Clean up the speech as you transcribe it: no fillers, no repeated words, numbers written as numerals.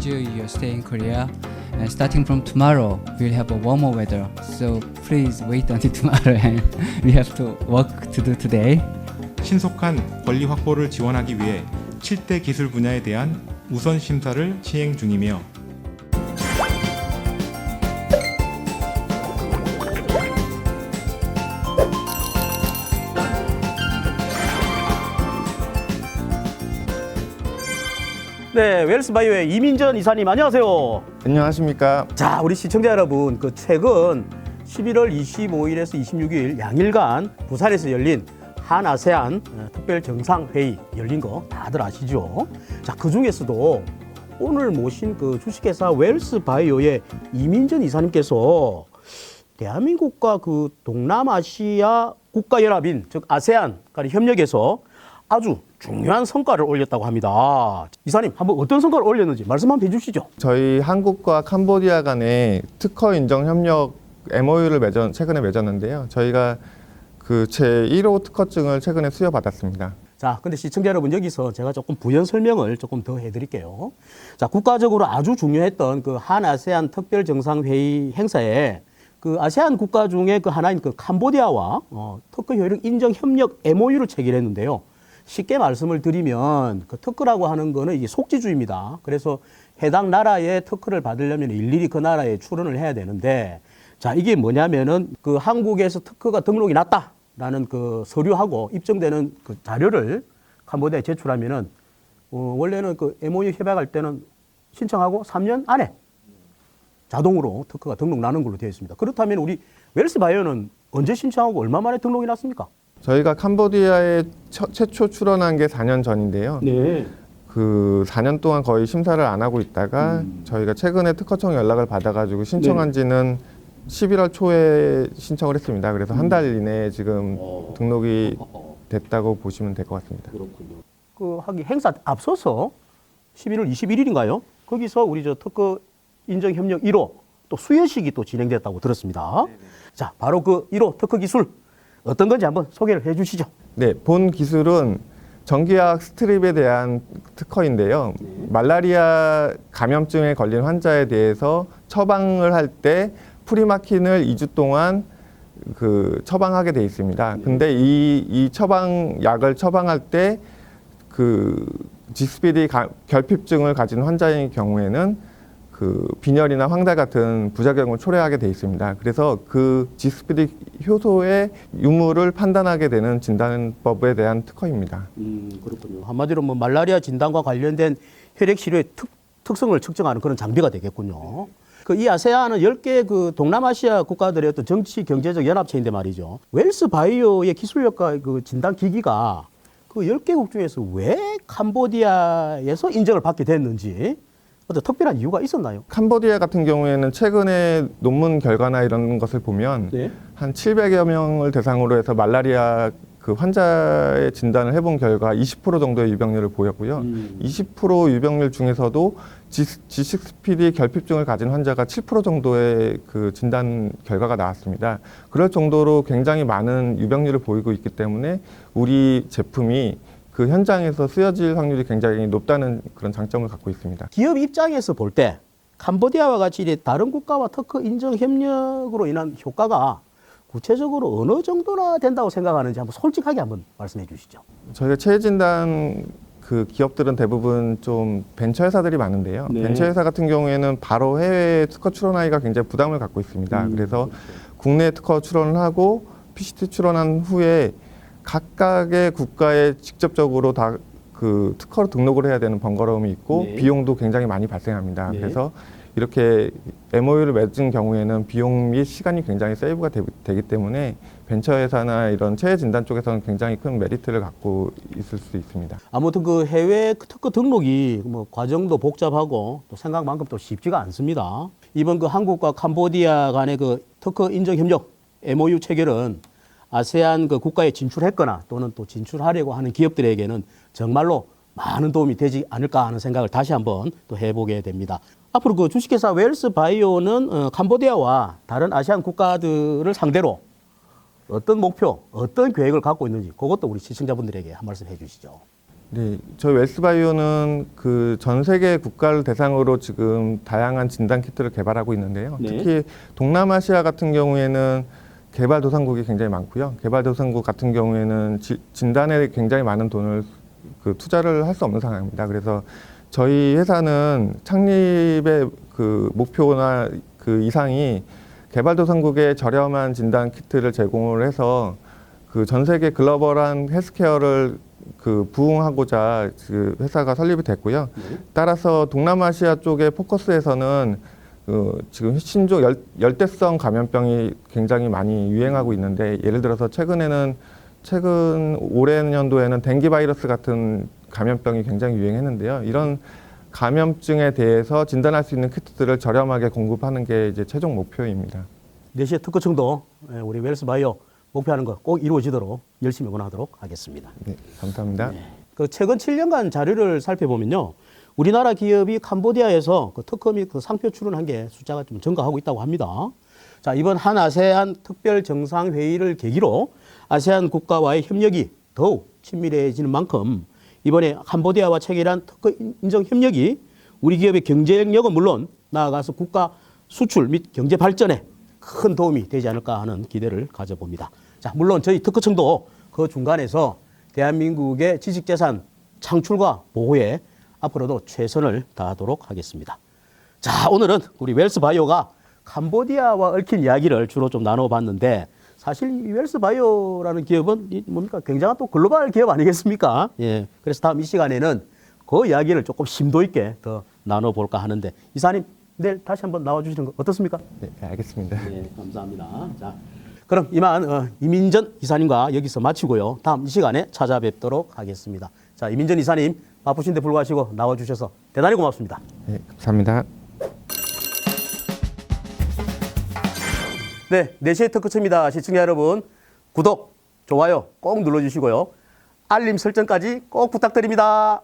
enjoy your stay in Korea. And starting from tomorrow, we'll have a warmer weather. So please wait until tomorrow and we have to work to do today. 신속한 권리 확보를 지원하기 위해 7대 기술 분야에 대한 우선 심사를 시행 중이며 네, 웰스바이오의 이민전 이사님 안녕하세요. 안녕하십니까. 자, 우리 시청자 여러분, 그 최근 11월 25일에서 26일 양일간 부산에서 열린 한아세안 특별 정상회의 열린 거 다들 아시죠? 자, 그 중에서도 오늘 모신 그 주식회사 웰스바이오의 이민전 이사님께서 대한민국과 그 동남아시아 국가연합인 즉 아세안 간의 협력에서 아주 중요한 성과를 올렸다고 합니다. 이사님, 한번 어떤 성과를 올렸는지 말씀 한번 해주시죠. 저희 한국과 캄보디아 간의 특허 인정 협력 MOU를 최근에 맺었는데요. 저희가 그 제1호 특허증을 최근에 수여받았습니다. 자, 근데 시청자 여러분, 여기서 제가 조금 부연 설명을 조금 더 해드릴게요. 자, 국가적으로 아주 중요했던 그 한아세안 특별 정상회의 행사에 그 아세안 국가 중에 그 하나인 그 캄보디아와 특허 효력 인정 협력 MOU를 체결했는데요. 쉽게 말씀을 드리면 그 특허라고 하는 거는 이게 속지주입니다. 그래서 해당 나라의 특허를 받으려면 일일이 그 나라에 출원을 해야 되는데, 자, 이게 뭐냐면은 그 한국에서 특허가 등록이 났다라는 그 서류하고 입증되는 그 자료를 캄보디아에 제출하면은 원래는 그 MOU 협약할 때는 신청하고 3년 안에 자동으로 특허가 등록 나는 걸로 되어 있습니다. 그렇다면 우리 웰스바이오는 언제 신청하고 얼마 만에 등록이 났습니까? 저희가 캄보디아에 최초 출원한 게 4년 전인데요. 네. 그 4년 동안 거의 심사를 안 하고 있다가 저희가 최근에 특허청 연락을 받아가지고 신청한 지는 11월 초에 신청을 했습니다. 그래서 한 달 이내에 지금 등록이 됐다고 보시면 될 것 같습니다. 그렇군요. 그 하기 행사 앞서서 11월 21일인가요? 거기서 우리 저 특허 인정 협력 1호 또 수여식이 또 진행됐다고 들었습니다. 네네. 자, 바로 그 1호 특허 기술 어떤 건지 한번 소개를 해 주시죠. 네, 본 기술은 전기화학 스트립에 대한 특허인데요. 말라리아 감염증에 걸린 환자에 대해서 처방을 할 때 프리마킨을 2주 동안 그 처방하게 돼 있습니다. 근데 이 처방약을 처방할 때 그 지스피디 결핍증을 가진 환자의 경우에는 그 빈혈이나 황달 같은 부작용을 초래하게 돼 있습니다. 그래서 그 지스피디 효소의 유무를 판단하게 되는 진단법에 대한 특허입니다. 그렇군요. 한마디로 뭐 말라리아 진단과 관련된 혈액 치료의 특성을 측정하는 그런 장비가 되겠군요. 그 이 아세안은 10개 그 동남아시아 국가들의 어떤 정치 경제적 연합체인데 말이죠. 웰스 바이오의 기술력과 그 진단 기기가 그 10개국 중에서 왜 캄보디아에서 인정을 받게 됐는지 어떤 특별한 이유가 있었나요? 캄보디아 같은 경우에는 최근에 논문 결과나 이런 것을 보면 한 700여 명을 대상으로 해서 말라리아 그 환자의 진단을 해본 결과 20% 정도의 유병률을 보였고요. 20% 유병률 중에서도 G6PD 결핍증을 가진 환자가 7% 정도의 그 진단 결과가 나왔습니다. 그럴 정도로 굉장히 많은 유병률을 보이고 있기 때문에 우리 제품이 그 현장에서 쓰여질 확률이 굉장히 높다는 그런 장점을 갖고 있습니다. 기업 입장에서 볼 때 캄보디아와 같이 이제 다른 국가와 특허 인정 협력으로 인한 효과가 구체적으로 어느 정도나 된다고 생각하는지 한번 솔직하게 한번 말씀해 주시죠. 저희가 체진단 그 기업들은 대부분 좀 벤처 회사들이 많은데요. 벤처 회사 같은 경우에는 바로 해외 특허 출원하기가 굉장히 부담을 갖고 있습니다. 그래서 국내 특허 출원을 하고 PCT 출원한 후에 각각의 국가에 직접적으로 다 그 특허로 등록을 해야 되는 번거로움이 있고 비용도 굉장히 많이 발생합니다. 그래서 이렇게 MOU를 맺은 경우에는 비용 및 시간이 굉장히 세이브가 되기 때문에 벤처 회사나 이런 체외 진단 쪽에서는 굉장히 큰 메리트를 갖고 있을 수 있습니다. 아무튼 그 해외 특허 등록이 뭐 과정도 복잡하고 또 생각만큼 또 쉽지가 않습니다. 이번 그 한국과 캄보디아 간의 그 특허 인정 협력 MOU 체결은 아세안 그 국가에 진출했거나 또는 또 진출하려고 하는 기업들에게는 정말로 많은 도움이 되지 않을까 하는 생각을 다시 한번 또 해보게 됩니다. 앞으로 그 주식회사 웰스 바이오는 캄보디아와 다른 아시안 국가들을 상대로 어떤 목표, 어떤 계획을 갖고 있는지 그것도 우리 시청자분들에게 한 말씀 해주시죠. 네, 저희 웰스바이오는 그 전 세계 국가를 대상으로 지금 다양한 진단 키트를 개발하고 있는데요. 네. 특히 동남아시아 같은 경우에는 개발도상국이 굉장히 많고요. 개발도상국 같은 경우에는 진단에 굉장히 많은 돈을 그 투자를 할 수 없는 상황입니다. 그래서 저희 회사는 창립의 그 목표나 그 이상이 개발도상국에 저렴한 진단 키트를 제공을 해서 그 전 세계 글로벌한 헬스케어를 그 부응하고자 그 회사가 설립이 됐고요. 따라서 동남아시아 쪽의 포커스에서는 그 지금 신종 열대성 감염병이 굉장히 많이 유행하고 있는데 예를 들어서 최근 올해 년도에는 댕기 바이러스 같은 감염병이 굉장히 유행했는데요. 이런 감염증에 대해서 진단할 수 있는 키트들을 저렴하게 공급하는 게 이제 최종 목표입니다. 내시의 특허청도 우리 웰스바이오 목표하는 거 꼭 이루어지도록 열심히 응원하도록 하겠습니다. 네, 감사합니다. 그 최근 7년간 자료를 살펴보면요. 우리나라 기업이 캄보디아에서 그 특허 및 그 상표 출원한 게 숫자가 좀 증가하고 있다고 합니다. 자, 이번 한 아세안 특별 정상회의를 계기로 아세안 국가와의 협력이 더욱 친밀해지는 만큼 이번에 캄보디아와 체결한 특허 인정 협력이 우리 기업의 경쟁력은 물론 나아가서 국가 수출 및 경제 발전에 큰 도움이 되지 않을까 하는 기대를 가져봅니다. 자, 물론 저희 특허청도 그 중간에서 대한민국의 지식재산 창출과 보호에 앞으로도 최선을 다하도록 하겠습니다. 자, 오늘은 우리 웰스바이오가 캄보디아와 얽힌 이야기를 주로 좀 나눠봤는데 사실 이 웰스바이오라는 기업은 뭡니까? 굉장한 또 글로벌 기업 아니겠습니까? 예. 그래서 다음 이 시간에는 그 이야기를 조금 심도 있게 더 나눠볼까 하는데 이사님 내일 다시 한번 나와주시는 거 어떻습니까? 네, 알겠습니다. 네, 감사합니다. 자, 그럼 이만 이민전 이사님과 여기서 마치고요. 다음 이 시간에 찾아뵙도록 하겠습니다. 자, 이민전 이사님 바쁘신데 불구하시고 나와주셔서 대단히 고맙습니다. 네, 감사합니다. 네, 4시의 특허청입니다. 시청자 여러분, 구독, 좋아요 꼭 눌러주시고요. 알림 설정까지 꼭 부탁드립니다.